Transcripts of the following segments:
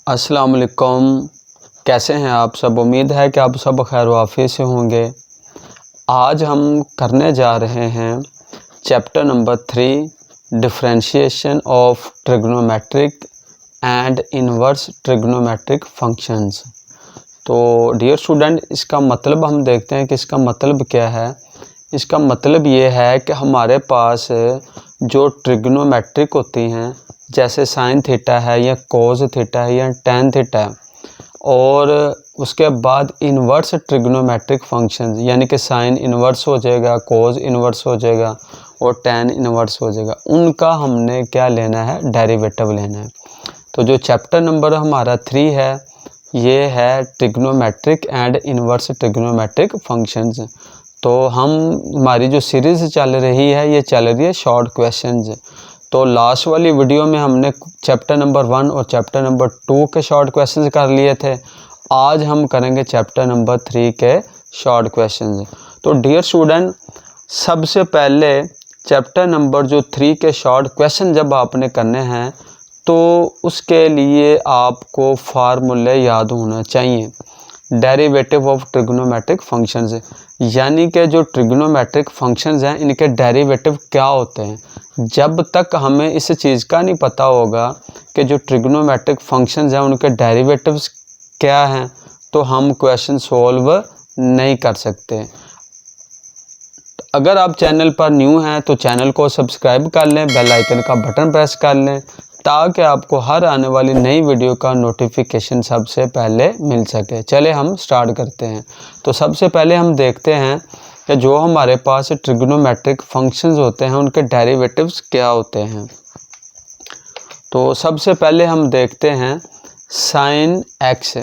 अस्सलाम वालेकुम। कैसे हैं आप सब? उम्मीद है कि आप सब खैर वाफ़ियत से होंगे। आज हम करने जा रहे हैं chapter number 3 differentiation of trigonometric and inverse trigonometric functions. तो डियर स्टूडेंट, इसका मतलब हम देखते हैं कि इसका मतलब क्या है। इसका मतलब ये है कि हमारे पास जो ट्रिग्नोमेट्रिक होती हैं, जैसे साइन थीटा है या कोस थीटा है या टैन थीटा है, और उसके बाद इन्वर्स ट्रिग्नोमेट्रिक फंक्शंस यानी कि साइन इन्वर्स हो जाएगा, कोस इन्वर्स हो जाएगा और टैन इन्वर्स हो जाएगा, उनका हमने क्या लेना है? डेरिवेटिव लेना है। तो जो चैप्टर नंबर हमारा 3 है ये है trigonometric and inverse trigonometric functions. तो हमारी जो सीरीज़ चल रही है ये चल रही है शॉर्ट क्वेश्चंस। तो लास्ट वाली वीडियो में हमने चैप्टर नंबर 1 और चैप्टर नंबर 2 के शॉर्ट क्वेश्चंस कर लिए थे। आज हम करेंगे चैप्टर नंबर 3 के शॉर्ट क्वेश्चंस। तो डियर स्टूडेंट, सबसे पहले चैप्टर नंबर जो 3 के शॉर्ट क्वेश्चन जब आपने करने हैं तो उसके लिए आपको फार्मूले याद होना चाहिए। डेरिवेटिव ऑफ ट्रिग्नोमेट्रिक फंक्शंस, यानी कि जो ट्रिग्नोमेट्रिक फंक्शंस हैं इनके डेरिवेटिव क्या होते हैं। जब तक हमें इस चीज़ का नहीं पता होगा कि जो ट्रिग्नोमेट्रिक फंक्शंस हैं उनके डेरिवेटिव्स क्या हैं, तो हम क्वेश्चन सॉल्व नहीं कर सकते। अगर आप चैनल पर न्यू हैं तो चैनल को सब्सक्राइब कर लें, बेल आइकन का बटन प्रेस कर लें ताकि आपको हर आने वाली नई वीडियो का नोटिफिकेशन सबसे पहले मिल सके। चले हम स्टार्ट करते हैं। तो सबसे पहले हम देखते हैं कि जो हमारे पास ट्रिग्नोमेट्रिक फंक्शंस होते हैं उनके डेरिवेटिव्स क्या होते हैं। तो सबसे पहले हम देखते हैं साइन एक्स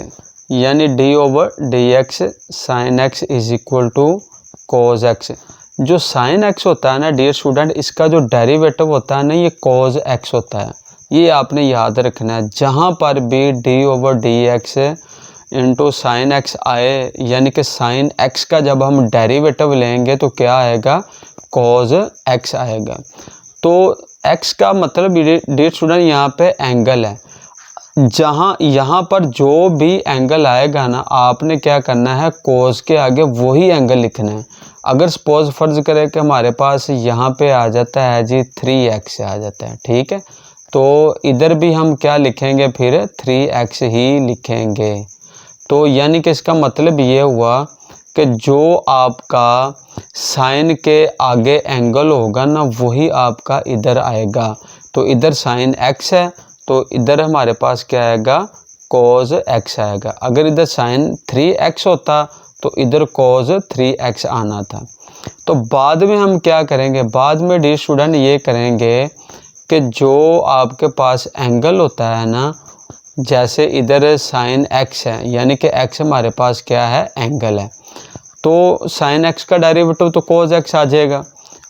यानी d/dx sine x is equal to cos x. जो साइन एक्स होता है ना डियर स्टूडेंट, इसका जो डेरिवेटिव होता है ना ये कोस एक्स होता है। ये आपने याद रखना है। जहाँ पर भी d/dx इंटू साइन एक्स आए, यानी कि साइन एक्स का जब हम डेरिवेटिव लेंगे तो क्या आएगा? कोस एक्स आएगा। तो एक्स का मतलब डियर स्टूडेंट यहाँ पे एंगल है। जहाँ यहाँ पर जो भी एंगल आएगा ना, आपने क्या करना है? कोस के आगे वही एंगल लिखना है। अगर सपोज फर्ज करें कि हमारे पास यहाँ पे आ जाता है जी 3x आ जाता है, ठीक है, तो इधर भी हम क्या लिखेंगे? फिर 3x ही लिखेंगे। तो यानी कि इसका मतलब ये हुआ कि जो आपका साइन के आगे एंगल होगा ना वही आपका इधर आएगा। तो इधर साइन x है तो इधर हमारे पास क्या आएगा? कोस x आएगा। अगर इधर साइन 3x होता तो इधर कोस 3x आना था। तो बाद में हम क्या करेंगे? बाद में डियर स्टूडेंट ये करेंगे कि जो आपके पास एंगल होता है ना, जैसे इधर साइन x है यानी कि x हमारे पास क्या है? एंगल है। तो साइन x का डेरिवेटिव तो कोस x आ जाएगा।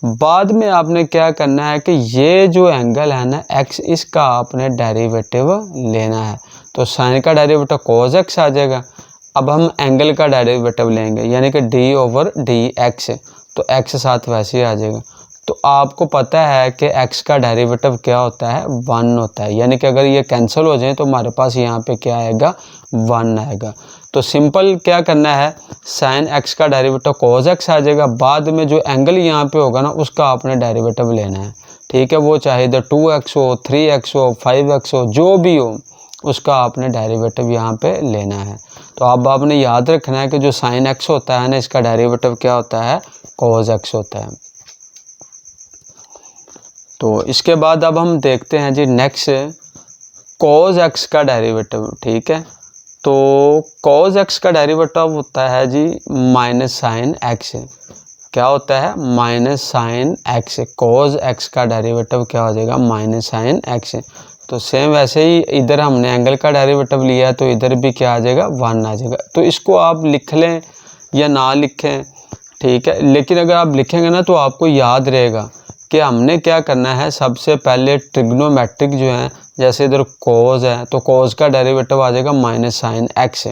बाद में आपने क्या करना है कि ये जो एंगल है ना x, इसका आपने डेरिवेटिव लेना है। तो साइन का डेरिवेटिव कोस x आ जाएगा। अब हम एंगल का डेरिवेटिव लेंगे यानी कि d/dx, तो x साथ वैसे ही आ जाएगा। तो आपको पता है कि x का डेरिवेटिव क्या होता है? 1 होता है। यानी कि अगर ये कैंसिल हो जाए तो हमारे पास यहाँ पे क्या आएगा? 1 आएगा। तो सिंपल क्या करना है? साइन x का डेरिवेटिव कोस x आ जाएगा। बाद में जो एंगल यहाँ पे होगा ना उसका आपने डेरिवेटिव लेना है, ठीक है। वो चाहे इधर 2x हो, 3x हो, 5x हो, जो भी हो उसका आपने डेरिवेटिव यहाँ पे लेना है। तो अब आपने याद रखना है कि जो साइन x होता है ना इसका डेरिवेटिव क्या होता है? कोस x होता है। तो इसके बाद अब हम देखते हैं जी नेक्स्ट कोस x का डेरिवेटिव, ठीक है। तो कोस x का डेरिवेटिव होता है जी माइनस साइन x। क्या होता है? Minus sine x। Cos x का डेरिवेटिव क्या हो जाएगा? Minus sine x। तो सेम वैसे ही इधर हमने एंगल का डेरिवेटिव लिया है तो इधर भी क्या आ जाएगा? 1 आ जाएगा। तो इसको आप लिख लें या ना लिखें, ठीक है, लेकिन अगर आप लिखेंगे ना तो आपको याद रहेगा कि हमने क्या करना है। सबसे पहले ट्रिग्नोमेट्रिक जो है, जैसे इधर कोस है तो कोस का डेरिवेटिव आ जाएगा माइनस साइन x।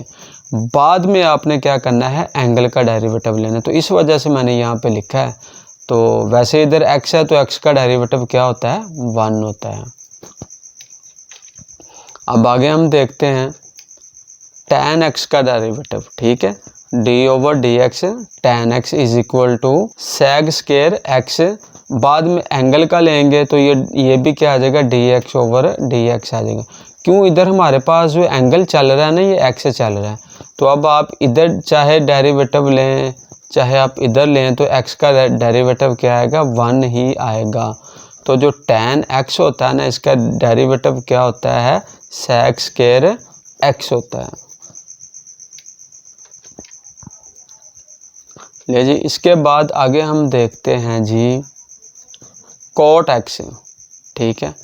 बाद में आपने क्या करना है? एंगल का डेरिवेटिव लेना। तो इस वजह से मैंने यहाँ पे लिखा है। तो वैसे इधर x है तो x का डेरिवेटिव क्या होता है? 1 होता है। अब आगे हम देखते हैं tan x का डेरिवेटिव, ठीक है। d/dx tan x is equal to sec square x, बाद में एंगल का लेंगे तो ये भी क्या आ जाएगा, dx/dx आ जाएगा। क्यों, इधर हमारे पास जो एंगल चल रहा है ना, ये x से चल रहा है। तो अब आप इधर चाहे डेरिवेटिव लें चाहे आप इधर लें, तो x का डेरिवेटिव क्या आएगा, 1 ही आएगा। तो जो tan x होता है ना, इसका डेरिवेटिव क्या होता है, sec स्केयर x होता है। ले जी, इसके बाद आगे हम देखते हैं जी cot x, ठीक है।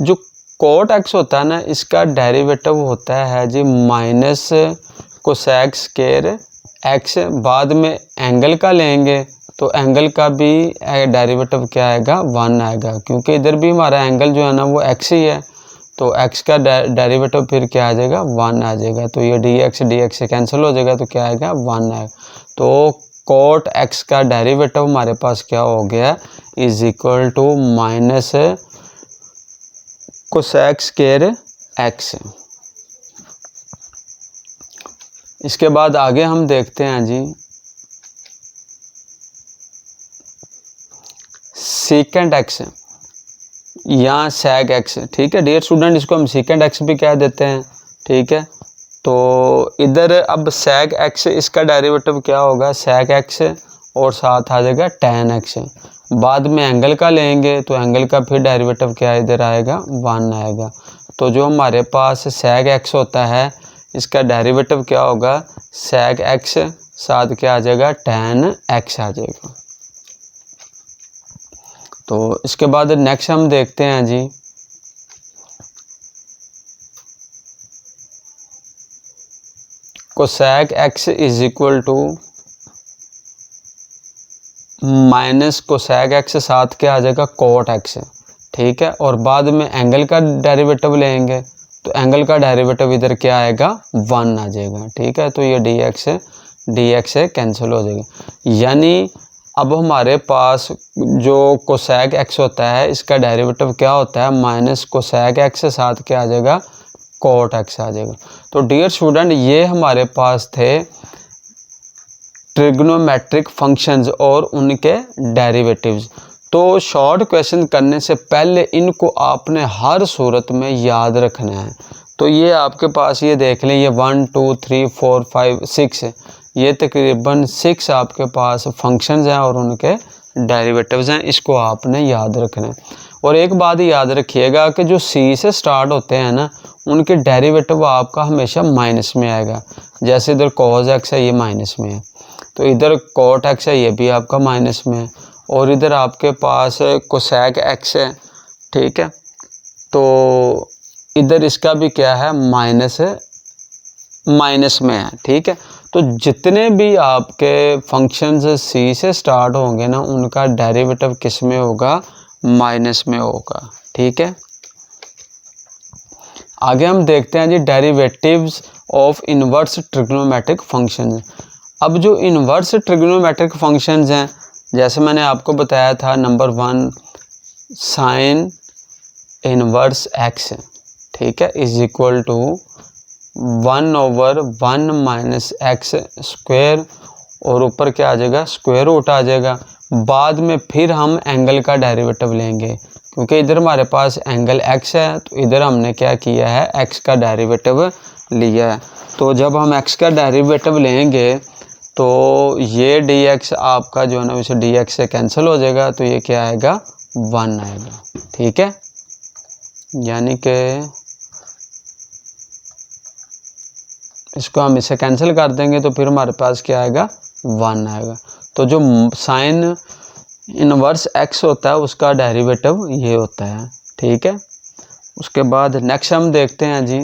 जो cot x होता है ना, इसका डेरिवेटिव होता है जी माइनस कोसेक स्केयर x, बाद में एंगल का लेंगे तो एंगल का भी डेरिवेटिव क्या आएगा, 1 आएगा, क्योंकि इधर भी हमारा एंगल जो है ना वो x ही है। तो x का डेरिवेटिव फिर क्या आ जाएगा, 1 आ जाएगा। तो ये dx से कैंसिल हो जाएगा, तो क्या आएगा, 1 आएगा। तो cot x का डेरिवेटिव हमारे पास क्या हो गया, is equal to minus cosec square x। इसके बाद आगे हम देखते हैं जी सेकेंड x या sec x, ठीक है डियर स्टूडेंट, इसको हम सेकेंड x भी कह देते हैं, ठीक है। तो इधर अब sec x, इसका डेरिवेटिव क्या होगा, sec x और साथ आ जाएगा tan x, बाद में एंगल का लेंगे तो एंगल का फिर डेरिवेटिव क्या इधर आएगा, 1 आएगा। तो जो हमारे पास sec x होता है, इसका डेरिवेटिव क्या होगा, sec x साथ क्या आ जाएगा, tan x आ जाएगा। तो इसके बाद नेक्स्ट हम देखते हैं जी cosec x is equal to minus cosec x साथ क्या आ जाएगा, cot x, ठीक है। और बाद में एंगल का डेरिवेटिव लेंगे तो एंगल का डेरिवेटिव इधर क्या आएगा, 1 आ जाएगा, ठीक है। तो ये dx से कैंसिल हो जाएगा। यानी अब हमारे पास जो कोसेक x होता है, इसका डेरिवेटिव क्या होता है, माइनस कोसेक x साथ क्या आ जाएगा, cot x आ जाएगा। तो डियर स्टूडेंट, ये हमारे पास थे ट्रिग्नोमेट्रिक फंक्शंस और उनके डेरिवेटिव्स। तो शॉर्ट क्वेश्चन करने से पहले इनको आपने हर सूरत में याद रखना है। तो ये आपके पास ये देख लें, ये 1 2 3 4 5 6 ये तकरीबन 6 आपके पास फंक्शंस हैं और उनके डेरिवेटिव्स हैं, इसको आपने याद रखना है। और एक बात याद रखिएगा कि जो सी से स्टार्ट होते हैं ना, उनके डेरिवेटिव आपका हमेशा माइनस में आएगा। जैसे इधर cos x है, ये माइनस में है, तो इधर cot x है, ये भी आपका माइनस में है, और इधर आपके पास कोसेक x है, ठीक है। तो इधर इसका भी क्या है, माइनस में है, ठीक है। तो जितने भी आपके फंक्शंस सी से स्टार्ट होंगे ना, उनका डेरिवेटिव किस में होगा, माइनस में होगा, ठीक है। आगे हम देखते हैं जी derivatives of inverse trigonometric functions. अब जो इनवर्स ट्रिग्नोमेट्रिक फंक्शंस हैं, जैसे मैंने आपको बताया था, नंबर 1 साइन इनवर्स x, ठीक है, is equal to 1/1 minus x square, और ऊपर क्या आ जाएगा, स्क्वायर रूट आ जाएगा। बाद में फिर हम एंगल का डेरिवेटिव लेंगे, क्योंकि इधर हमारे पास एंगल x है, तो इधर हमने क्या किया है, x का डेरिवेटिव लिया है। तो जब हम x का डेरिवेटिव लेंगे तो ये dx आपका जो है ना, वैसे dx से कैंसिल हो जाएगा, तो ये क्या आएगा, 1 आएगा, ठीक है। यानी कि इसको हम इससे कैंसिल कर देंगे तो फिर हमारे पास क्या आएगा, 1 आएगा। तो जो साइन इनवर्स x होता है, उसका डेरिवेटिव ये होता है, ठीक है। उसके बाद नेक्स्ट हम देखते हैं जी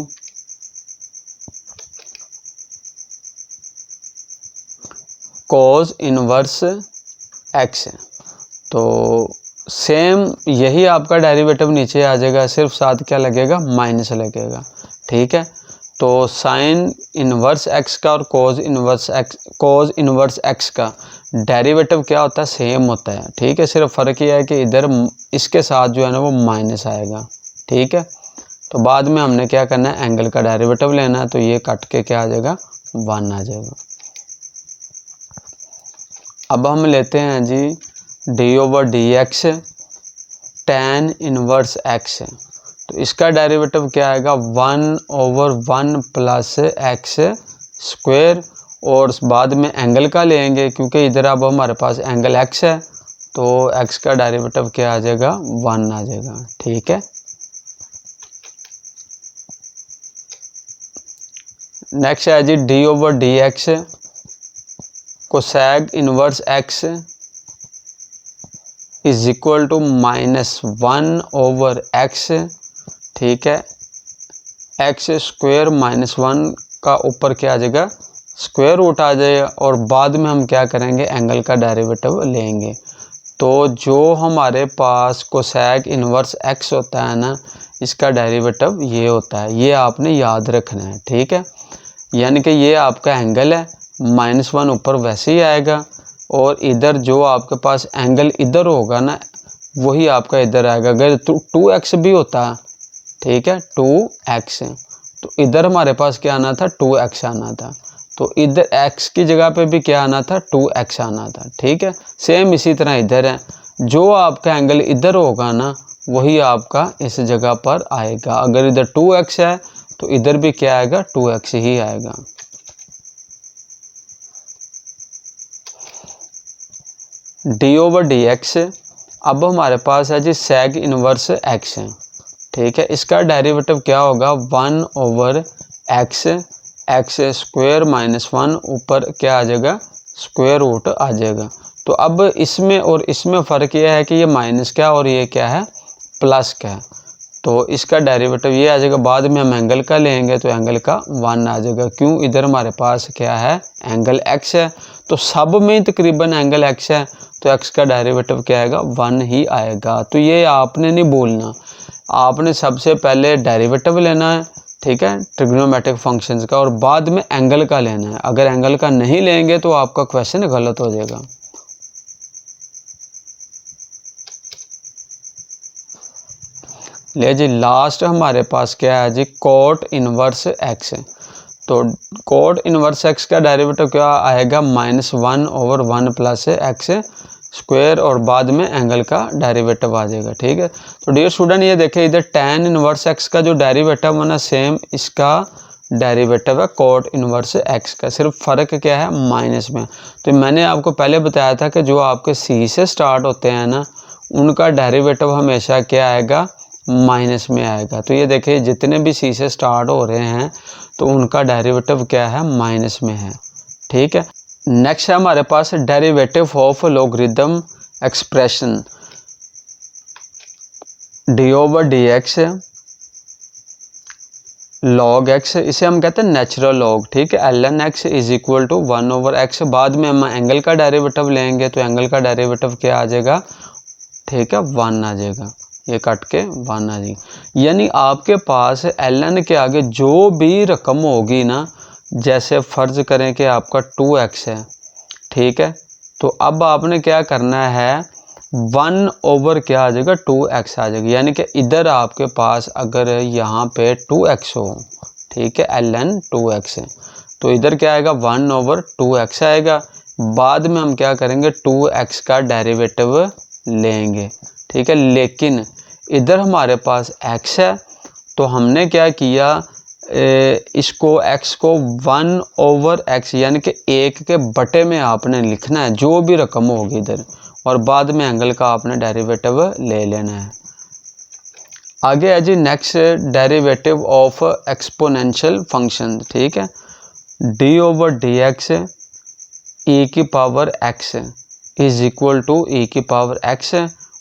cos इनवर्स x। तो सेम यही आपका डेरिवेटिव नीचे आ जाएगा, सिर्फ साथ क्या लगेगा, माइनस लगेगा, ठीक है। तो साइन इनवर्स x का और cos इनवर्स x का डेरिवेटिव क्या होता है, सेम होता है, ठीक है। सिर्फ फ़र्क ये है कि इधर इसके साथ जो है ना वो माइनस आएगा, ठीक है। तो बाद में हमने क्या करना है, एंगल का डेरिवेटिव लेना है। तो ये कट के क्या आ जाएगा, 1 आ जाएगा। अब हम लेते हैं जी d/dx tan इनवर्स x। तो इसका डेरिवेटिव क्या आएगा, 1/1 प्लस एक्स स्क्वायर, और बाद में एंगल का लेंगे क्योंकि इधर अब हमारे पास एंगल x है, तो x का डेरिवेटिव क्या आ जाएगा, 1 आ जाएगा। ठीक है, नेक्स्ट है जी d/dx cosec inverse x is equal to -1/x। ठीक है, एक्स स्क्वायर -1 का ऊपर क्या आ जाएगा, स्क्वायर रूट आ जाएगा, और बाद में हम क्या करेंगे, एंगल का डेरिवेटिव लेंगे। तो जो हमारे पास कोसेक इनवर्स x होता है ना, इसका डेरिवेटिव ये होता है, ये आपने याद रखना है। ठीक है, यानी कि ये आपका एंगल है, -1 ऊपर वैसे ही आएगा, और इधर जो आपके पास एंगल इधर होगा ना, वही आपका इधर आएगा। अगर 2x भी होता, ठीक है, 2x, तो इधर हमारे पास क्या आना था, 2x आना था। तो इधर x की जगह पे भी क्या आना था, 2x आना था। ठीक है, सेम इसी तरह इधर है, जो आपका एंगल इधर होगा ना, वही आपका इस जगह पर आएगा। अगर इधर 2x है तो इधर भी क्या आएगा, 2x ही आएगा। d/dx अब हमारे पास है जी सेक इनवर्स x है। ठीक है, इसका डेरिवेटिव क्या होगा, 1/x स्क्वायर -1 ऊपर क्या आ जाएगा, स्क्वायर रूट आ जाएगा। तो अब इसमें और इसमें फ़र्क यह है कि ये माइनस क्या और ये क्या है, प्लस क्या है। तो इसका डेरिवेटिव ये आ जाएगा। बाद में हम एंगल का लेंगे तो एंगल का 1 आ जाएगा। क्यों, इधर हमारे पास क्या है, एंगल x है, तो सब में तकरीबन एंगल x है, तो x का डेरिवेटिव क्या आएगा, 1 ही आएगा। तो ये आपने नहीं बोलना, आपने सबसे पहले डेरिवेटिव लेना है, ठीक है, ट्रिग्नोमेट्रिक फंक्शंस का, और बाद में एंगल का लेना है। अगर एंगल का नहीं लेंगे तो आपका क्वेश्चन गलत हो जाएगा। ले जी, लास्ट हमारे पास क्या है जी, कोट इनवर्स x है। तो कोट इनवर्स x का डेरिवेटिव क्या आएगा, -1/1 प्लस x स्क्वायर, और बाद में एंगल का डेरिवेटिव आ जाएगा। ठीक है, तो डियर स्टूडेंट ये देखें, इधर tan इनवर्स x का जो डेरिवेटिव है ना, सेम इसका डेरिवेटिव है कोट इनवर्स x का, सिर्फ फ़र्क क्या है, माइनस में। तो मैंने आपको पहले बताया था कि जो आपके c से स्टार्ट होते हैं ना, उनका डेरिवेटिव हमेशा क्या आएगा, माइनस में आएगा। तो ये देखिए, जितने भी सी से स्टार्ट हो रहे हैं तो उनका डेरिवेटिव क्या है, माइनस में है। ठीक है, नेक्स्ट है हमारे पास derivative of logarithm expression d/dx log x, इसे हम कहते हैं नेचुरल लॉग। ठीक है, ln x is equal to 1/x। बाद में हम एंगल का डेरिवेटिव लेंगे तो एंगल का डेरिवेटिव क्या आ जाएगा, ठीक है, 1 आ जाएगा। ये कट के 1 आ जाएगी। यानी आपके पास ln के आगे जो भी रकम होगी ना, जैसे फ़र्ज़ करें कि आपका 2x है, ठीक है, तो अब आपने क्या करना है, 1 क्या आ जाएगा, 2x आ जाएगा। यानी कि इधर आपके पास अगर यहाँ पे 2x हो, ठीक है, ln 2x है, तो इधर क्या आएगा, 1/2x आएगा। बाद में हम क्या करेंगे, 2x का डेरिवेटिव लेंगे। ठीक है, लेकिन इधर हमारे पास x है, तो हमने क्या किया, इसको x को 1/x यानी कि 1 के बटे में आपने लिखना है, जो भी रकम होगी इधर, और बाद में एंगल का आपने डेरिवेटिव ले लेना है। आगे है जी next derivative of exponential function. ठीक है, d/dx e⁻x is equal to e⁻x,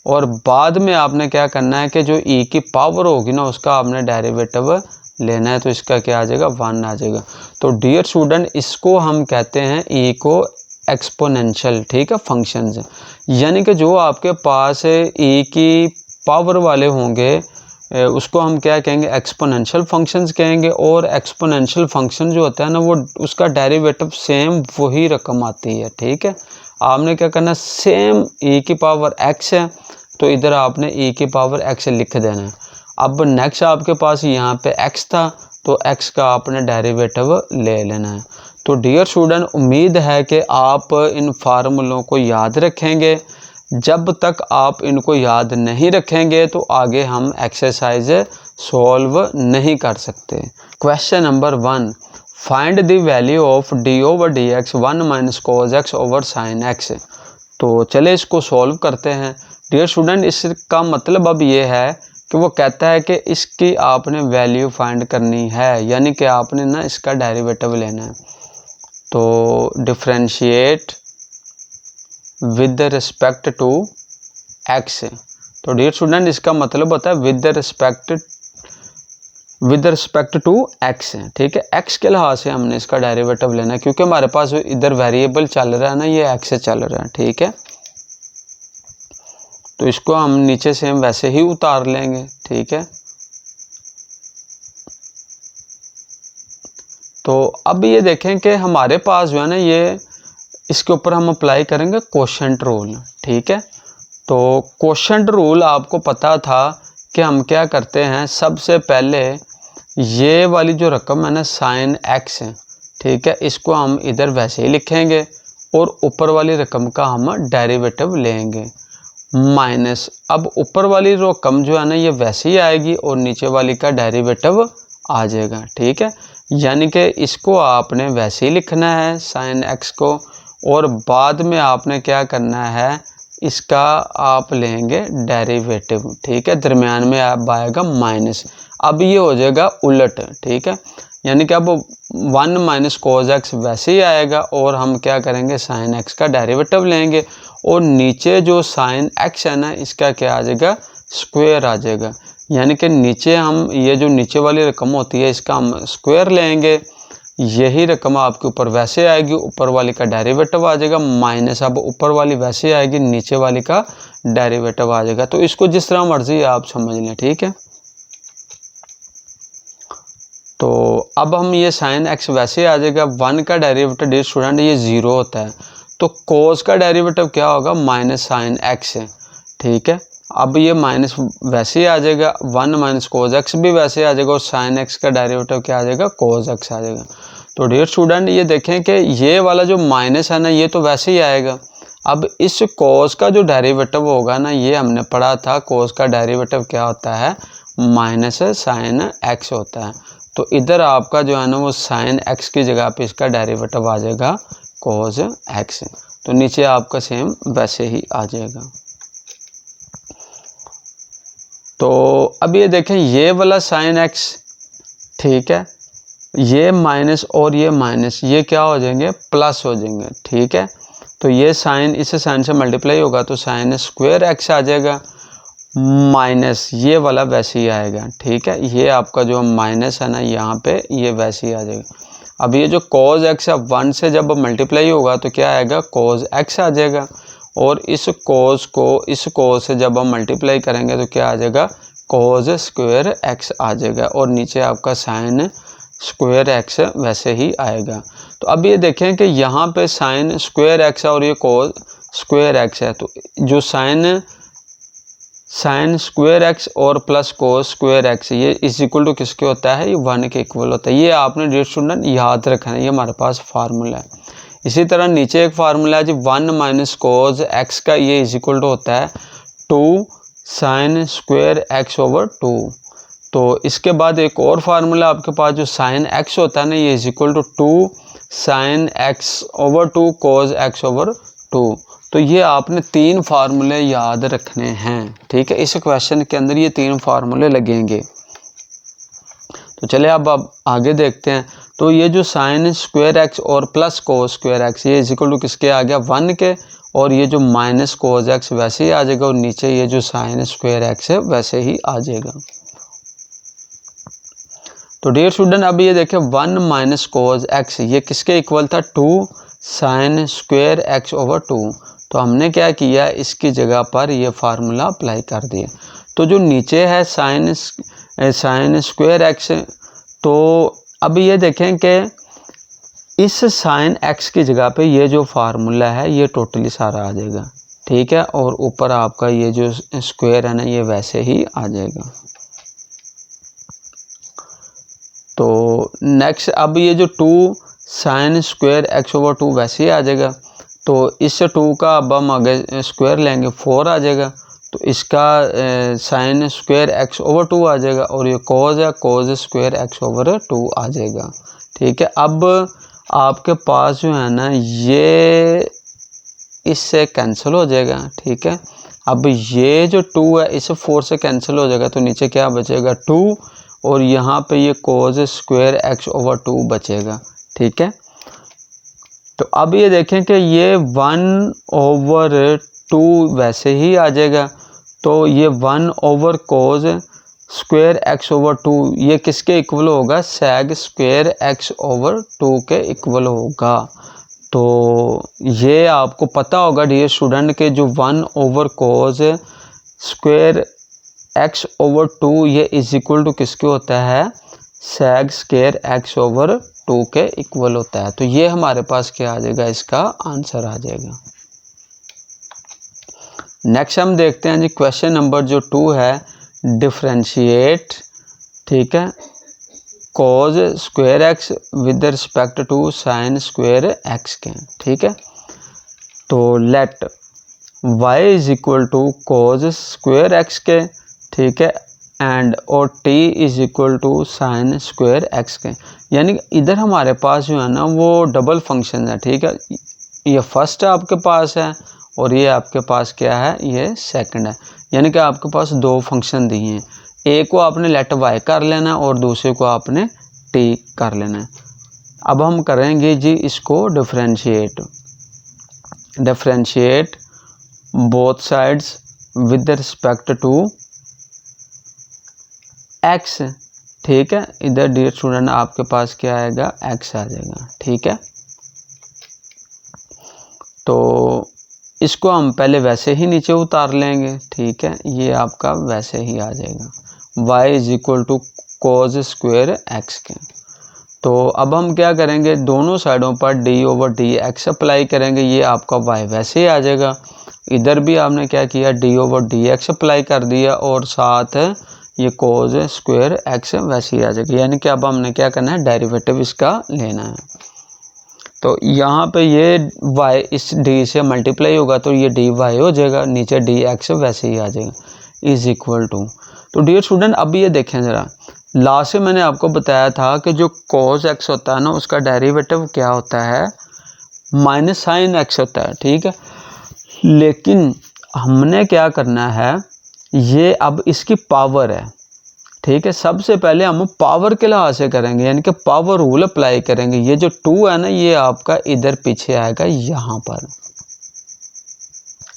और बाद में आपने क्या करना है कि जो e की पावर होगी ना, उसका आपने डेरिवेटिव लेना है। तो इसका क्या आ जाएगा, 1 आ जाएगा। तो डियर स्टूडेंट, इसको हम कहते हैं e को एक्सपोनेंशियल, ठीक है, फंक्शंस। यानी कि जो आपके पास e की पावर वाले होंगे, उसको हम क्या कहेंगे, एक्सपोनेंशियल फंक्शंस कहेंगे। और एक्सपोनेंशियल फंक्शन जो होता है ना, वो उसका डेरिवेटिव सेम वही रकम आती है। ठीक है, आपने क्या करना, सेम e⁻x है, तो इधर आपने e⁻x लिख देना है। अब नेक्स्ट आपके पास यहाँ पे x था, तो x का आपने डेरिवेटिव ले लेना है। तो डियर स्टूडेंट, उम्मीद है कि आप इन फार्मूलों को याद रखेंगे। जब तक आप इनको याद नहीं रखेंगे तो आगे हम एक्सरसाइज सॉल्व नहीं कर सकते। Question number 1, find the value of D over d x 1 minus cos x over sine x. तो चले इसको सॉल्व करते हैं। डियर स्टूडेंट, इसका मतलब अब ये है कि वो कहता है कि इसकी आपने वैल्यू फाइंड करनी है, यानी कि आपने ना इसका डेरिवेटिव लेना है। तो differentiate with respect to x. तो डियर स्टूडेंट, इसका मतलब होता है विद रिस्पेक्ट टू एक्स है, ठीक है। एक्स के लिहाज से हमने इसका डेरिवेटिव लेना है, क्योंकि हमारे पास इधर वेरिएबल चल रहा है ना, ये एक्स से चल रहा है, ठीक है। तो इसको हम नीचे से हम वैसे ही उतार लेंगे, ठीक है। तो अब ये देखें कि हमारे पास जो है ना, ये इसके ऊपर हम अप्लाई करेंगे कोशेंट रूल, ठीक है। तो कोशेंट रूल आपको पता था कि हम क्या करते हैं, सबसे पहले ये वाली जो रकम है ना साइन एक्स है, ठीक है, इसको हम इधर वैसे ही लिखेंगे और ऊपर वाली रकम का हम डेरिवेटिव लेंगे माइनस। अब ऊपर वाली रकम जो है ना ये वैसे ही आएगी और नीचे वाली का डेरिवेटिव आ जाएगा, ठीक है। यानी कि इसको आपने वैसे ही लिखना है साइन एक्स को, और बाद में आपने क्या करना है, इसका आप लेंगे डेरिवेटिव, ठीक है। दरमियान में आप आएगा माइनस। अब ये हो जाएगा उलट, ठीक है। यानी कि अब 1 माइनस कोस एक्स वैसे ही आएगा और हम क्या करेंगे, साइन एक्स का डेरिवेटिव लेंगे और नीचे जो साइन एक्स है ना इसका क्या आ जाएगा, स्क्वायर आ जाएगा। यानी कि नीचे हम ये जो नीचे वाली रकम होती है इसका हम स्क्वायर लेंगे, यही रकम आपके ऊपर वैसे आएगी, ऊपर वाली का डेरिवेटिव आ जाएगा माइनस। अब ऊपर वाली वैसे आएगी, नीचे वाली का डेरिवेटिव आ जाएगा। तो इसको जिस तरह मर्जी आप समझ लें, ठीक है। तो अब हम ये साइन एक्स वैसे आ जाएगा, 1 का डेरिवेटिव डियर स्टूडेंट ये 0 होता है, तो कोस का डेरिवेटिव क्या होगा, माइनस साइन एक्स है, ठीक है। अब ये माइनस वैसे ही आ जाएगा, 1 माइनस कोस एक्स भी वैसे आ जाएगा और साइन एक्स का डेरिवेटिव क्या आ जाएगा, कोस एक्स आ जाएगा। तो डियर स्टूडेंट ये देखें कि ये वाला जो माइनस है ना ये तो वैसे ही आएगा। अब इस कोस का जो डेरिवेटिव होगा ना, ये हमने पढ़ा था कोस का डेरिवेटिव क्या होता है, माइनस साइन एक्स होता है। तो इधर आपका जो है ना वो साइन एक्स की जगह पे इसका डेरिवेटिव आ जाएगा कोस एक्स। तो नीचे आपका सेम वैसे ही आ जाएगा। तो अब ये देखें ये वाला साइन एक्स, ठीक है, ये माइनस और ये माइनस ये क्या हो जाएंगे, प्लस हो जाएंगे, ठीक है। तो ये साइन इससे साइन से मल्टीप्लाई होगा तो साइन स्क्वायर एक्स आ जाएगा माइनस ये वाला वैसे ही आएगा, ठीक है। ये आपका जो माइनस है ना यहाँ पे ये वैसे ही आ जाएगा। अब ये जो कोस एक्स है 1 से जब मल्टीप्लाई होगा तो क्या आएगा, कोस एक्स आ जाएगा, और इस कोस को इस कोस से जब हम मल्टीप्लाई करेंगे तो क्या आ जाएगा, कोस स्क्वायर एक्स आ जाएगा, और नीचे आपका साइन स्क्वायर एक्स वैसे ही आएगा। तो अब ये देखें कि यहाँ पे साइन स्क्वायर एक्स है और ये कोस स्क्वायर एक्स है, तो जो साइन स्क्वायर एक्स और प्लस कोस स्क्वायर एक्स ये इज इक्वल टू किसके होता है, ये 1 के इक्वल होता है। ये आपने डियर स्टूडेंट याद रखना है, ये हमारे पास फार्मूला है। इसी तरह नीचे एक फार्मूला है जी 1 माइनस कोस एक्स का, ये इज इक्वल टू होता है 2 साइन स्क्वायर एक्स ओवर 2। तो इसके बाद एक और फार्मूला आपके पास जो साइन एक्स होता है ना, ये is equal to 2 sine x over 2 cos x over 2। तो ये आपने 3 फार्मूले याद रखने हैं, ठीक है। इस क्वेश्चन के अंदर ये 3 फार्मूले लगेंगे। तो चले अब आगे देखते हैं। तो ये जो साइन स्क्वायर एक्स और प्लस कोस स्क्वायर एक्स ये इज इक्वल टू किसके आ गया, 1 के, और ये जो माइनस कोस एक्स वैसे ही आ जाएगा, और नीचे ये जो साइन स्क्वायर एक्स है वैसे ही आ जाएगा। तो डियर स्टूडेंट अब ये देखें 1 माइनस कोस एक्स ये किसके इक्वल था, 2 साइन स्क्वायर एक्स ओवर 2। तो हमने क्या किया, इसकी जगह पर ये फार्मूला अप्लाई कर दिया। तो जो नीचे है साइन स्क्वायर एक्स, तो अब ये देखें कि इस साइन एक्स की जगह पे ये जो फार्मूला है ये टोटली सारा आ जाएगा, ठीक है, और ऊपर आपका ये जो स्क्वायर है ना ये वैसे ही आ जाएगा। तो नेक्स्ट अब ये जो 2 साइन स्क्वायर एक्स ओवर 2 वैसे ही आ जाएगा। तो इस 2 का अब हम आगे स्क्वायर लेंगे 4 आ जाएगा। तो इसका साइन स्क्वायर एक्स ओवर 2 आ जाएगा और ये कोज है, कोज स्क्वायर एक्स ओवर 2 आ जाएगा। ठीक है, अब आपके पास जो है ना ये इससे कैंसिल हो जाएगा। ठीक है, अब ये जो 2 है इसे 4 से कैंसिल हो जाएगा, तो नीचे क्या बचेगा 2 और यहाँ पे ये कोज स्क्वायर एक्स ओवर 2 बचेगा। ठीक है, तो अब ये देखें कि ये 1 ओवर 2 वैसे ही आ जाएगा। तो ये 1 ओवर कोज स्क्वायर एक्स ओवर 2 ये किसके इक्वल होगा, सेग स्क्वायर एक्स ओवर 2 के इक्वल होगा। तो ये आपको पता होगा डियर स्टूडेंट के जो 1 ओवर कोज स्क्वायर एक्स ओवर 2 ये इज इक्वल टू किसके होता है, सेग स्क्वायर एक्स ओवर 2 के इक्वल होता है। तो ये हमारे पास क्या आ जाएगा, इसका आंसर आ जाएगा। नेक्स्ट हम देखते हैं जी क्वेश्चन नंबर जो 2 है, डिफरेंशिएट, ठीक है, cos square x with respect to sine square x के। ठीक है, तो let y is equal to cos square x के, ठीक है, एंड और t is equal to sine square x के। यानी इधर हमारे पास जो है ना वो डबल फंक्शन है। ठीक है, ये फर्स्ट आपके पास है और ये आपके पास क्या है, ये सेकंड है। यानी कि आपके पास दो फंक्शन दिए हैं, एक को आपने लेट y कर लेना और दूसरे को आपने t कर लेना है। अब हम करेंगे जी इसको differentiate, differentiate both sides with respect to x। ठीक है, इधर डियर स्टूडेंट आपके पास क्या आएगा, x आ जाएगा। ठीक है, तो इसको हम पहले वैसे ही नीचे उतार लेंगे। ठीक है, ये आपका वैसे ही आ जाएगा, y is equal to cos square x के। तो अब हम क्या करेंगे, दोनों साइडों पर d over d x apply करेंगे, ये आपका y वैसे ही आ जाएगा। इधर भी आपने क्या किया, d over d x apply कर दिया और साथ ये कोज स्क्वायर एक्स वैसे ही आ जाएगा। यानी कि अब हमने क्या करना है, डेरिवेटिव इसका लेना है। तो यहाँ पे ये y इस d से मल्टीप्लाई होगा तो ये dy हो जाएगा, नीचे dx वैसे ही आ जाएगा, इज इक्वल टू। तो डियर स्टूडेंट अब ये देखें ज़रा, लास्ट से मैंने आपको बताया था कि जो cos x होता है ना उसका डेरिवेटिव क्या होता है, माइनस साइन x होता है। ठीक है, लेकिन हमने क्या करना है, ये अब इसकी पावर है। ठीक है, सबसे पहले हम पावर के लिहाज से करेंगे, यानी कि पावर रूल अप्लाई करेंगे। ये जो 2 है ना ये आपका इधर पीछे आएगा यहाँ पर।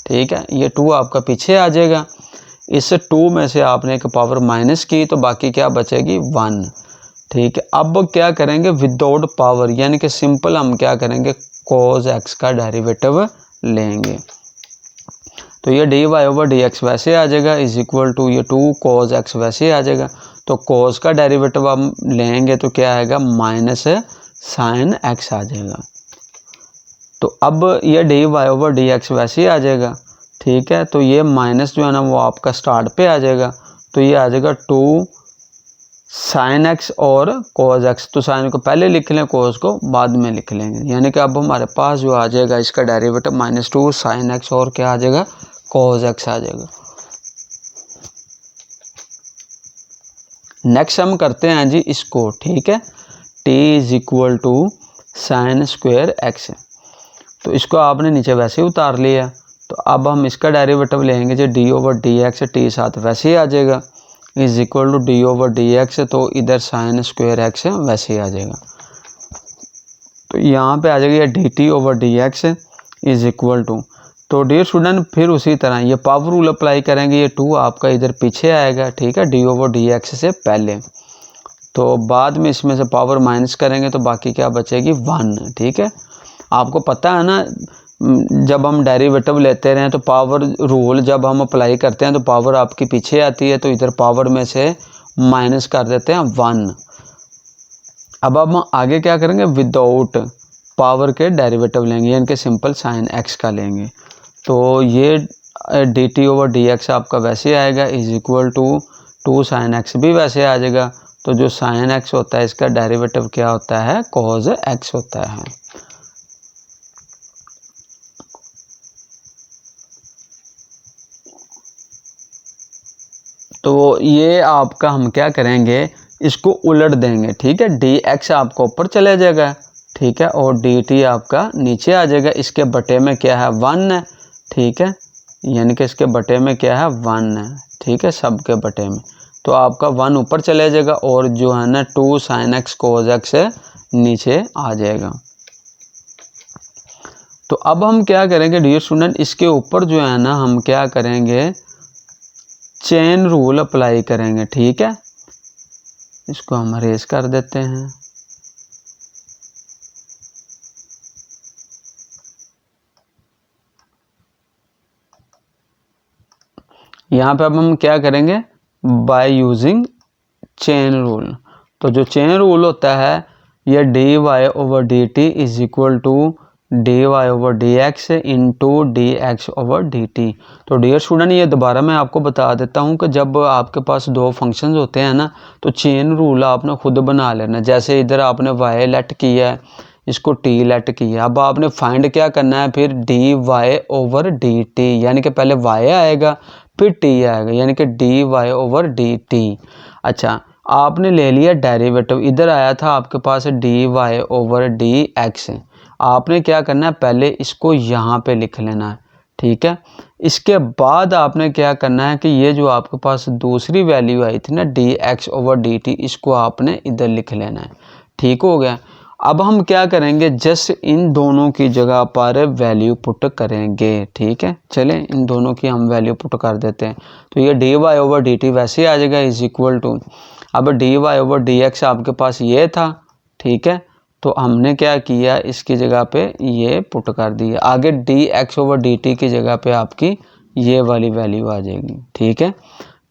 ठीक है, ये 2 आपका पीछे आ जाएगा, इस 2 में से आपने एक पावर माइनस की तो बाकी क्या बचेगी, 1। ठीक है, अब क्या करेंगे, विदाउट पावर, यानी कि सिंपल हम क्या करेंगे, कोज एक्स का डेरिवेटिव लेंगे। तो ये dy ओवर dx वैसे आ जाएगा, इज इक्वल टू ये 2 कोज x वैसे आ जाएगा। तो कोज का डेरिवेटिव हम लेंगे तो क्या आएगा, माइनस साइन x आ जाएगा। तो अब ये dy ओवर dx वैसे ही आ जाएगा। ठीक है, तो ये माइनस जो है ना वो आपका स्टार्ट पे आ जाएगा, तो ये आ जाएगा 2 साइन x और कोज x। तो साइन को पहले लिख लें, कोज को बाद में लिख लेंगे। यानी कि अब हमारे पास जो आ जाएगा इसका डेरिवेटिव -2 साइन x और क्या आ जाएगा, कोज x आ जाएगा। नेक्स्ट हम करते हैं जी इसको। ठीक है, t is equal to sine square x. तो इसको आपने नीचे वैसे ही उतार लिया, तो अब हम इसका डेरिवेटिव लेंगे जी d over d x, t साथ वैसे ही आ जाएगा, is equal to d over d x. तो इधर साइन स्क्वायर एक्स वैसे ही आ जाएगा, तो यहाँ पे आ जाएगा ये dt over d x is equal to. तो डियर स्टूडेंट फिर उसी तरह ये पावर रूल अप्लाई करेंगे, ये 2 आपका इधर पीछे आएगा। ठीक है, d ओवर डी एक्स से पहले, तो बाद में इसमें से पावर माइनस करेंगे तो बाकी क्या बचेगी, 1। ठीक है, आपको पता है ना जब हम डेरिवेटिव लेते रहे तो पावर रूल जब हम अप्लाई करते हैं तो पावर आपकी पीछे आती है, तो इधर पावर में से माइनस कर देते हैं 1। अब हम आगे क्या करेंगे, विदाउट पावर के डेरिवेटिव लेंगे, यानी कि सिंपल साइन x का लेंगे। तो ये dt ओवर dx आपका वैसे आएगा, is equal to 2 sine x भी वैसे आ जाएगा, तो जो साइन एक्स होता है इसका डेरिवेटिव क्या होता है, कॉज एक्स होता है। तो ये आपका हम क्या करेंगे, इसको उलट देंगे, ठीक है। डी एक्स आपका ऊपर चला जाएगा, ठीक है, और डी टी आपका नीचे आ जाएगा। इसके बटे में क्या है, 1 है, ठीक है, यानी कि इसके बटे में क्या है, 1 है, ठीक है, सब के बटे में। तो आपका 1 ऊपर चले जाएगा और जो है ना 2 साइन एक्स कोज एक्स नीचे आ जाएगा। तो अब हम क्या करेंगे डियर स्टूडेंट, इसके ऊपर जो है ना हम क्या करेंगे, चेन रूल अप्लाई करेंगे, ठीक है। इसको हम अरेज कर देते हैं। यहाँ पे अब हम क्या करेंगे, बाय यूजिंग चेन रूल। तो जो चेन रूल होता है ये d y over d t is equal to d y over d x into d x over d t. तो डियर स्टूडेंट ये दोबारा मैं आपको बता देता हूँ कि जब आपके पास दो फंक्शंस होते हैं ना तो चेन रूल आपने खुद बना लेना। जैसे इधर आपने वाई लेट किया है, इसको टी लेट किया, अब आपने फाइंड क्या करना है फिर d y over d t, यानी कि पहले वाई आएगा फिर टी आएगा, यानी कि d y over d t. अच्छा, आपने ले लिया डेरिवेटिव, इधर आया था आपके पास d y over d x, आपने क्या करना है पहले इसको यहाँ पे लिख लेना है, ठीक है। इसके बाद आपने क्या करना है कि ये जो आपके पास दूसरी वैल्यू आई थी ना D x over d T, इसको आपने इधर लिख लेना है, ठीक हो गया। अब हम क्या करेंगे, जस्ट इन दोनों की जगह पर वैल्यू पुट करेंगे, ठीक है। चलें इन दोनों की हम वैल्यू पुट कर देते हैं। तो ये d y over d t वैसे ही आ जाएगा इज इक्वल टू, अब d y over d x आपके पास ये था, ठीक है, तो हमने क्या किया इसकी जगह पे ये पुट कर दिया। आगे D x over d T की जगह पे आपकी ये वाली वैल्यू आ जाएगी, ठीक है।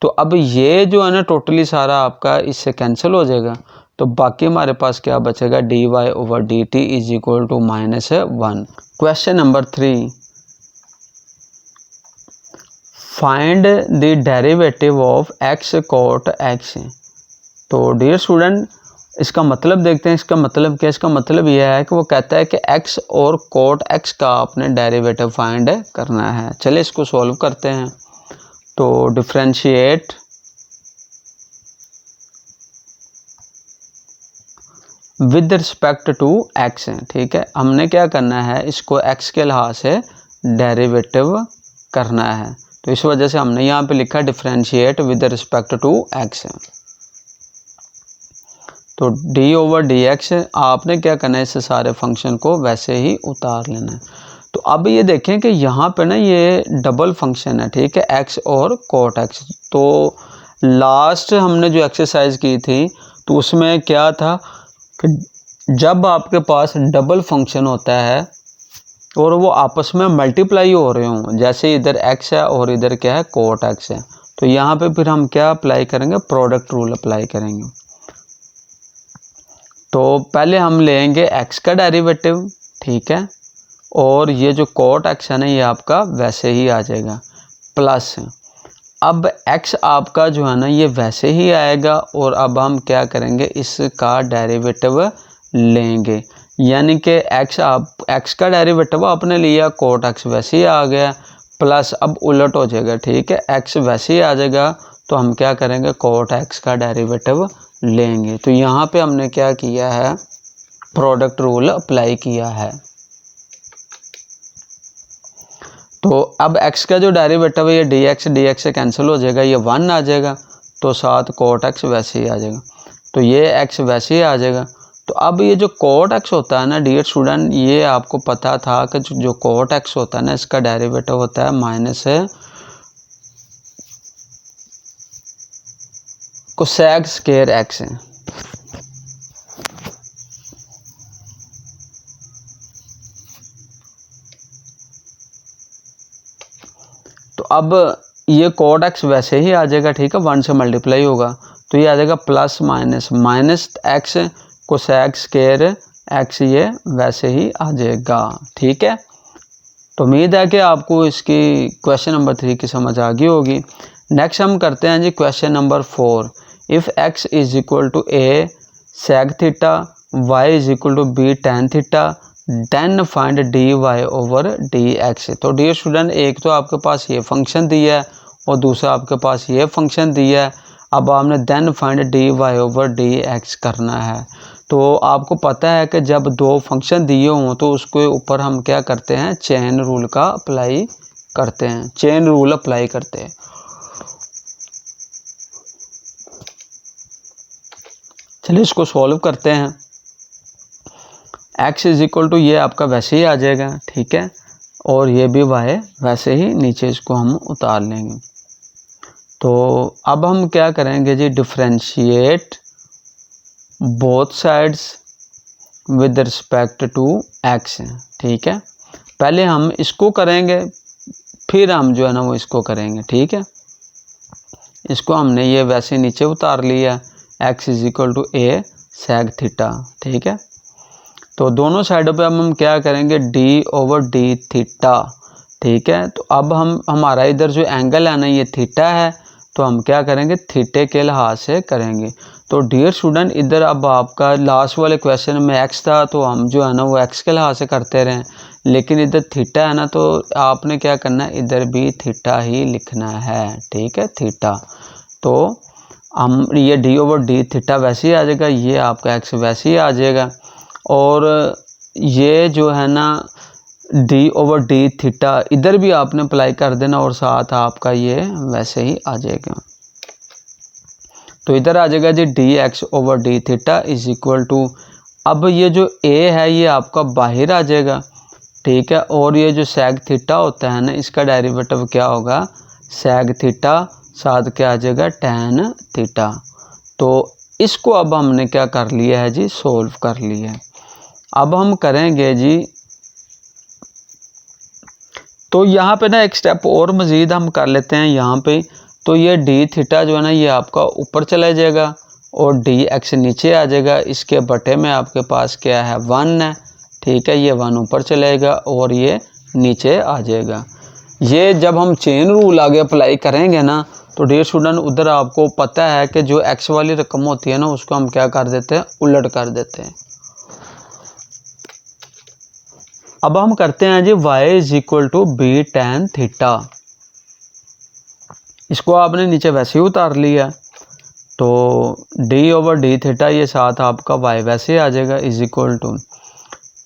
तो अब ये जो है ना टोटली सारा आपका इससे कैंसिल हो जाएगा, तो बाकी हमारे पास क्या बचेगा, d y over d t is equal to -1। Question number 3, find the derivative of x cot x. तो डियर स्टूडेंट इसका मतलब देखते हैं, इसका मतलब क्या, इसका मतलब यह है कि वो कहता है कि x और कोट x का आपने डेरिवेटिव फाइंड करना है। चलिए इसको सॉल्व करते हैं। तो differentiate with respect to x, ठीक है। हमने क्या करना है, इसको x के लिहाज से डेरिवेटिव करना है, तो इस वजह से हमने यहाँ पे लिखा differentiate with respect to x। तो d ओवर डी एक्स आपने क्या करना है, इस सारे फंक्शन को वैसे ही उतार लेना है। तो अब ये देखें कि यहाँ पे ना ये डबल फंक्शन है, ठीक है, x और कोट x। तो लास्ट हमने जो एक्सरसाइज की थी तो उसमें क्या था कि जब आपके पास डबल फंक्शन होता है और वो आपस में मल्टीप्लाई हो रहे हों, जैसे इधर x है और इधर क्या है, कोट x है, तो यहाँ पे फिर हम क्या अप्लाई करेंगे, प्रोडक्ट रूल अप्लाई करेंगे। तो पहले हम लेंगे x का डेरिवेटिव, ठीक है, और ये जो कोट x है ना ये आपका वैसे ही आ जाएगा, प्लस अब x आपका जो है ना ये वैसे ही आएगा, और अब हम क्या करेंगे, इसका डेरिवेटिव लेंगे, यानी कि x का डेरिवेटिव आपने लिया, कोट x वैसे ही आ गया, प्लस अब उलट हो जाएगा, ठीक है, x वैसे ही आ जाएगा, तो हम क्या करेंगे, कोट x का डेरिवेटिव लेंगे। तो यहाँ पे हमने क्या किया है, प्रोडक्ट रूल अप्लाई किया है। तो अब x का जो डेरिवेटिव है ये dx से कैंसिल हो जाएगा, ये 1 आ जाएगा, तो साथ कोट x वैसे ही आ जाएगा, तो ये x वैसे ही आ जाएगा। तो अब ये जो कोट x होता है ना डियर स्टूडेंट, ये आपको पता था कि जो कोट x होता है ना इसका डेरिवेटिव होता है माइनस कोसेक स्क्वायर x है। तो अब ये कोट x वैसे ही आ जाएगा, ठीक है, 1 से मल्टीप्लाई होगा, तो ये आ जाएगा plus minus x cosec square x, ये वैसे ही आ जाएगा, ठीक है। तो उम्मीद है कि आपको इसकी क्वेश्चन नंबर 3 की समझ आ गई होगी। नेक्स्ट हम करते हैं जी question number 4। If x is equal to a sec theta, y is equal to b tan theta, then find dy over dx। तो डियर स्टूडेंट, एक तो आपके पास ये फंक्शन दिया है और दूसरा आपके पास ये फंक्शन दिया है। अब आपने then find dy over dx करना है। तो आपको पता है कि जब दो फंक्शन दिए हों तो उसके ऊपर हम क्या करते हैं, चेन रूल का अप्लाई करते हैं, चेन रूल अप्लाई करते हैं। चलिए इसको सॉल्व करते हैं। x इज इक्वल टू ये आपका वैसे ही आ जाएगा, ठीक है, और ये भी y वैसे ही नीचे इसको हम उतार लेंगे। तो अब हम क्या करेंगे जी, differentiate both sides with respect to x, ठीक है। पहले हम इसको करेंगे, फिर हम जो है ना वो इसको करेंगे, ठीक है। इसको हमने ये वैसे नीचे उतार लिया, x is equal to a sec theta, ठीक है। तो दोनों साइडों पे अब हम क्या करेंगे, d ओवर d थीटा, ठीक है। तो अब हमारा इधर जो एंगल है ना ये थीटा है, तो हम क्या करेंगे, थीटे के लिहाज से करेंगे। तो डियर स्टूडेंट, इधर अब आपका लास्ट वाले क्वेश्चन में x था तो हम जो है ना वो x के लिहाज से करते रहे, लेकिन इधर थीटा है ना तो आपने क्या करना है, इधर भी थीटा ही लिखना है, ठीक है, थीटा। तो हम ये d ओवर d थीटा वैसे ही आ जाएगा, ये आपका x वैसे ही आ जाएगा, और ये जो है ना d ओवर d थीटा इधर भी आपने अप्लाई कर देना और साथ आपका ये वैसे ही आ जाएगा। तो इधर आ जाएगा जी dx over d theta is equal to, अब ये जो a है ये आपका बाहर आ जाएगा, ठीक है, और ये जो sec थीटा होता है ना इसका डेरिवेटिव क्या होगा, sec थीटा, साथ क्या आ जाएगा, tan थीटा। तो इसको अब हमने क्या कर लिया है जी, सोल्व कर लिया है। अब हम करेंगे जी, तो यहाँ पे ना एक स्टेप और मज़ीद हम कर लेते हैं यहाँ पे। तो ये d थीटा जो है ना ये आपका ऊपर चला जाएगा और dx नीचे आ जाएगा, इसके बटे में आपके पास क्या है, 1 है, ठीक है, ये 1 ऊपर चलेगा और ये नीचे आ जाएगा। ये जब हम चेन रूल आगे अप्लाई करेंगे ना तो डियर स्टूडेंट उधर आपको पता है कि जो x वाली रकम होती है ना उसको हम क्या कर देते हैं, उलट कर देते हैं। अब हम करते हैं जी y is equal to b tan theta, इसको आपने नीचे वैसे ही उतार लिया, तो d ओवर d थीटा ये साथ आपका y वैसे आ जाएगा इज इक्वल टू,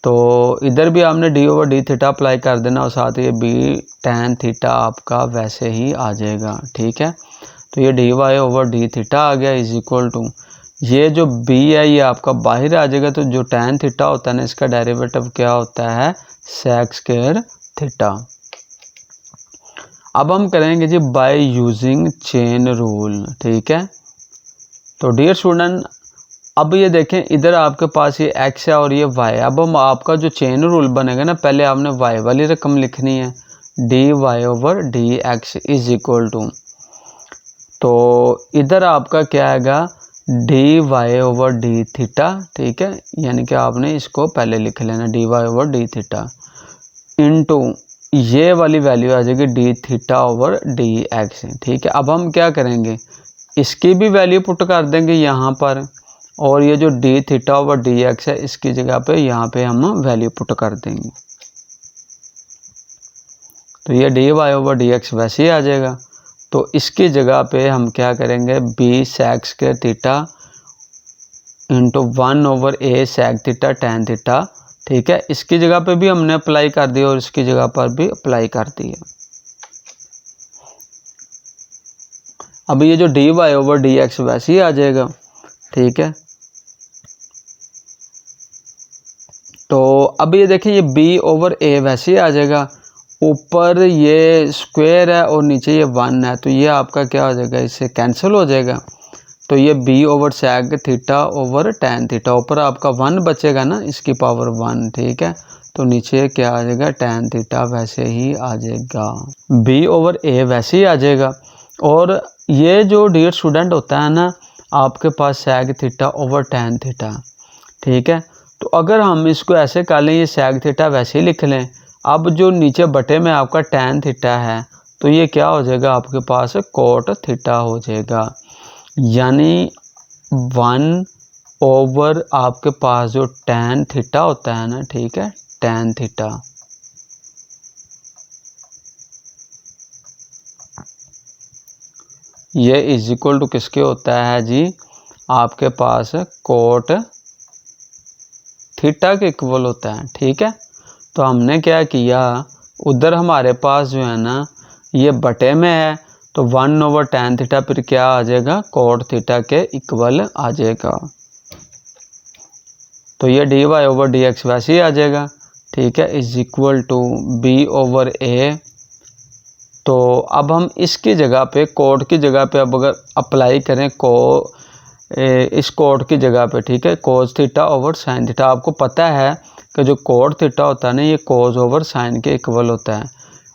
तो इधर भी आपने d over d theta apply कर देना और साथ ये b tan थीटा आपका वैसे ही आ जाएगा, ठीक है। तो ये dy ओवर d थीटा आ गया इज इक्वल टू, ये जो b है ये आपका बाहर आ जाएगा, तो जो tan थीटा होता है ना इसका डेरिवेटिव क्या होता है, sec स्क्वायर थीटा। अब हम करेंगे जी बाय यूजिंग चेन रूल, ठीक है। तो डियर स्टूडेंट अब ये देखें इधर आपके पास ये x है और ये y, अब हम आपका जो चेन रूल बनेगा ना, पहले आपने y वाली रकम लिखनी है, dy over dx is equal to, तो इधर आपका क्या आएगा, dy ओवर d थीटा, ठीक है, यानी कि आपने इसको पहले लिख लेना dy over d theta into ये वाली वैल्यू आ जाएगी d थीटा ओवर dx, ठीक है। अब हम क्या करेंगे, इसकी भी वैल्यू पुट कर देंगे यहाँ पर, और ये जो d थीटा ओवर dx है इसकी जगह पे यहाँ पे हम वैल्यू पुट कर देंगे, तो ये dy ओवर dx वैसे ही आ जाएगा। तो इसकी जगह पे हम क्या करेंगे, b sec square theta into 1 over a sec theta tan theta, ठीक है, इसकी जगह पे भी हमने अप्लाई कर दिया और इसकी जगह पर भी अप्लाई कर दिया। अब ये जो dy ओवर dx वैसे ही आ जाएगा, ठीक है। तो अब ये देखिए ये b ओवर a वैसे ही आ जाएगा, ऊपर ये स्क्वायर है और नीचे ये 1 है, तो ये आपका क्या हो जाएगा, इससे कैंसिल हो जाएगा। तो ये b over sec theta over tan theta, ऊपर आपका 1 बचेगा ना, इसकी पावर 1, ठीक है, तो नीचे क्या आ जाएगा, tan थीटा वैसे ही आ जाएगा, b ओवर a वैसे ही आ जाएगा। और ये जो डियर स्टूडेंट होता है ना आपके पास sec theta over tan theta, ठीक है, तो अगर हम इसको ऐसे कर लें, ये sec थीटा वैसे ही लिख लें, अब जो नीचे बटे में आपका tan थीटा है तो ये क्या हो जाएगा, आपके पास cot थीटा हो जाएगा। यानी 1 ओवर आपके पास जो tan थीटा होता है ना, ठीक है, tan थीटा, ये इज इक्वल टू किसके होता है जी, आपके पास कोट थीटा के इक्वल होता है, ठीक है। तो हमने क्या किया, उधर हमारे पास जो है ना ये बटे में है, तो 1 ओवर tan थीटा फिर क्या आ जाएगा, कोट थीटा के इक्वल आ जाएगा। तो ये dy ओवर dx वैसे ही आ जाएगा, ठीक है, is equal to b over a। तो अब हम इसकी जगह पे, कोट की जगह पे अब अगर अप्लाई करें इस कोट की जगह पे, ठीक है, cos theta over sine theta, आपको पता है कि जो कोट थीटा होता है ना ये कोस ओवर साइन के इक्वल होता है।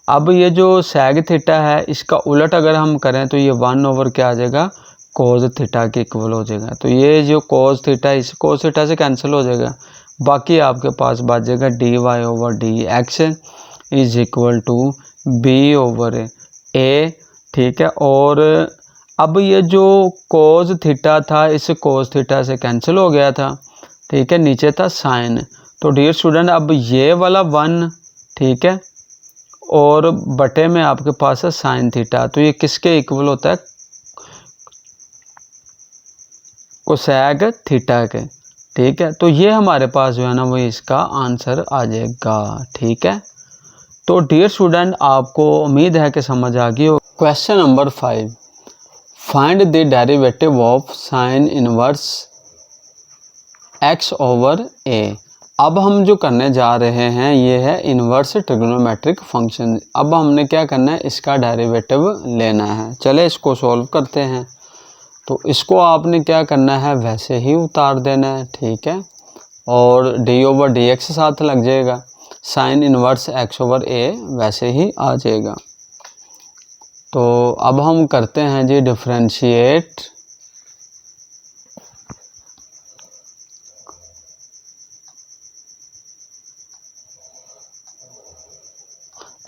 अब ये जो सैग थीटा है इसका उलट अगर हम करें तो ये 1 ओवर क्या आ जाएगा, कोस थीटा के इक्वल हो जाएगा। तो ये जो कोस थीटा इस कोस थीटा से कैंसिल हो जाएगा, बाकी आपके पास बच जाएगा dy over dx is equal to b over a, ठीक है। और अब ये जो कोस थीटा था इस कोस थीटा से कैंसिल हो गया था, ठीक है, नीचे था साइन। तो डियर स्टूडेंट अब ये वाला 1, ठीक है, और बटे में आपके पास है साइन थीटा, तो ये किसके इक्वल होता है, कोसेक थीटा के, ठीक है। तो ये हमारे पास जो है ना वो इसका आंसर आ जाएगा, ठीक है। तो डियर स्टूडेंट आपको उम्मीद है कि समझ आ गई हो। Question number 5, find the derivative of sine inverse x over a। अब हम जो करने जा रहे हैं ये है इनवर्स ट्रिग्नोमेट्रिक फंक्शन। अब हमने क्या करना है, इसका डेरिवेटिव लेना है। चले इसको सॉल्व करते हैं। तो इसको आपने क्या करना है, वैसे ही उतार देना है, ठीक है, और d ओवर dx साथ लग जाएगा, sine inverse x over a वैसे ही आ जाएगा। तो अब हम करते हैं जी differentiate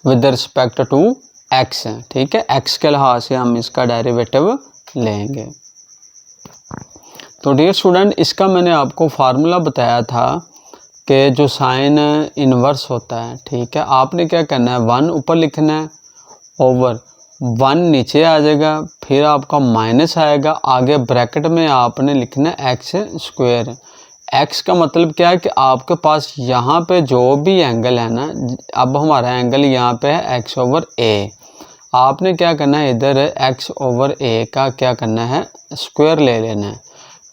with respect to x, ठीक है, x के लिहाज से हम इसका डेरिवेटिव लेंगे। तो डियर स्टूडेंट इसका मैंने आपको फार्मूला बताया था कि जो साइन इनवर्स होता है, ठीक है, आपने क्या करना है, 1 ऊपर लिखना है ओवर 1 नीचे आ जाएगा, फिर आपका माइनस आएगा, आगे ब्रैकेट में आपने लिखना है एक्स स्क्वायर। एक्स का मतलब क्या है कि आपके पास यहाँ पे जो भी एंगल है ना, अब हमारा एंगल यहाँ पे है एक्स ओवर ए, आपने क्या करना है, इधर एक्स ओवर ए का क्या करना है, स्क्वायर ले लेना है।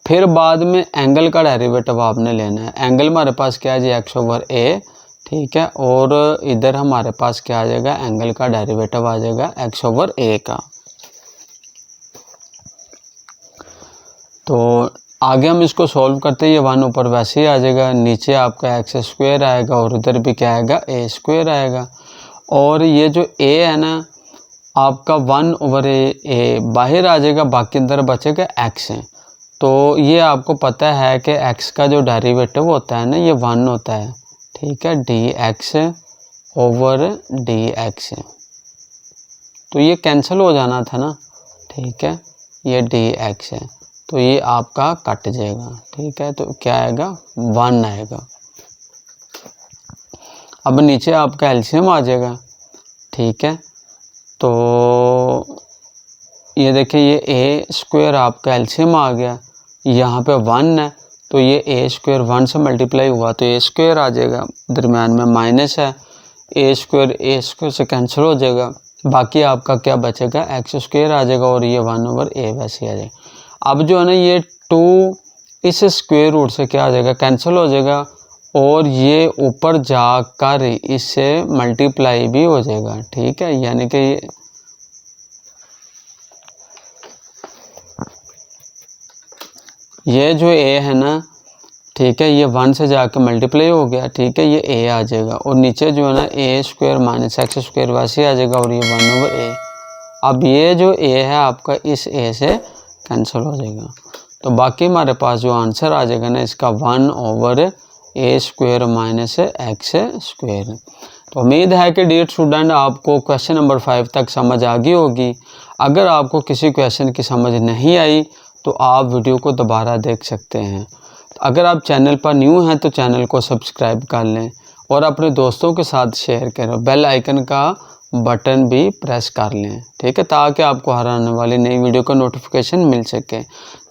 फिर बाद में एंगल का डेरिवेटिव आपने लेना है। एंगल हमारे पास क्या है जी, एक्स ओवर ए, ठीक है, और इधर हमारे पास क्या आ जाएगा, एंगल का डेरिवेटिव आ जाएगा एक्स ओवर ए का। तो आगे हम इसको सॉल्व करते हैं, ये 1 ऊपर वैसे ही आ जाएगा, नीचे आपका एक्स स्क्वायर आएगा और उधर भी क्या आएगा, ए स्क्वायर आएगा। और ये जो ए है ना आपका 1 ओवर ए बाहर आ जाएगा, बाकी अंदर बचेगा एक्स है। तो ये आपको पता है कि x का जो डेरिवेटिव होता है ना ये 1 होता है, ठीक है, dx ओवर dx। तो ये कैंसिल हो जाना था ना, ठीक है, ये dx है, तो ये आपका कट जाएगा, ठीक है। तो क्या आएगा, 1 आएगा। अब नीचे आपका एलसीएम आ जाएगा, ठीक है। तो ये देखिए ये ए स्क्वायर आपका एलसीएम आ गया, यहाँ पे 1 है, तो ये ए स्क्वायर 1 से मल्टीप्लाई हुआ तो ए स्क्वायर आ जाएगा, दरम्यान में माइनस है, ए स्क्वायर से कैंसिल हो जाएगा, बाकी आपका क्या बचेगा, एक्स स्क्वायर आ जाएगा और ये 1 ओवर ए वैसे आ जाएगा। अब जो है ना ये 2 इस स्क्वायर रूट से क्या आ जाएगा, कैंसिल हो जाएगा, और ये ऊपर जाकर इससे मल्टीप्लाई भी हो जाएगा, ठीक है, यानी कि ये जो ए है ना, ठीक है, ये 1 से जाके मल्टीप्लाई हो गया, ठीक है, ये ए आ जाएगा, और नीचे जो है ना ए स्क्वायर माइनस एक्स स्क्वायर वैसे आ जाएगा, और ये 1 ओवर ए। अब ये जो ए है आपका इस ए से कैंसिल हो जाएगा, तो बाकी हमारे पास जो आंसर आ जाएगा ना इसका 1 ओवर ए स्क्वायर माइनस एक्स स्क्वायर। तो उम्मीद है कि डियर स्टूडेंट आपको क्वेश्चन नंबर 5 तक समझ आ गई होगी। अगर आपको किसी क्वेश्चन की समझ नहीं आई तो आप वीडियो को दोबारा देख सकते हैं। अगर आप चैनल पर न्यू हैं तो चैनल को सब्सक्राइब कर लें और अपने दोस्तों के साथ शेयर करें। बेल आइकन का बटन भी प्रेस कर लें, ठीक है, ताकि आपको हर आने वाली नई वीडियो का नोटिफिकेशन मिल सके।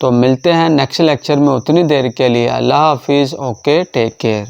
तो मिलते हैं नेक्स्ट लेक्चर में, उतनी देर के लिए अल्लाह हाफिज़। Okay, take care.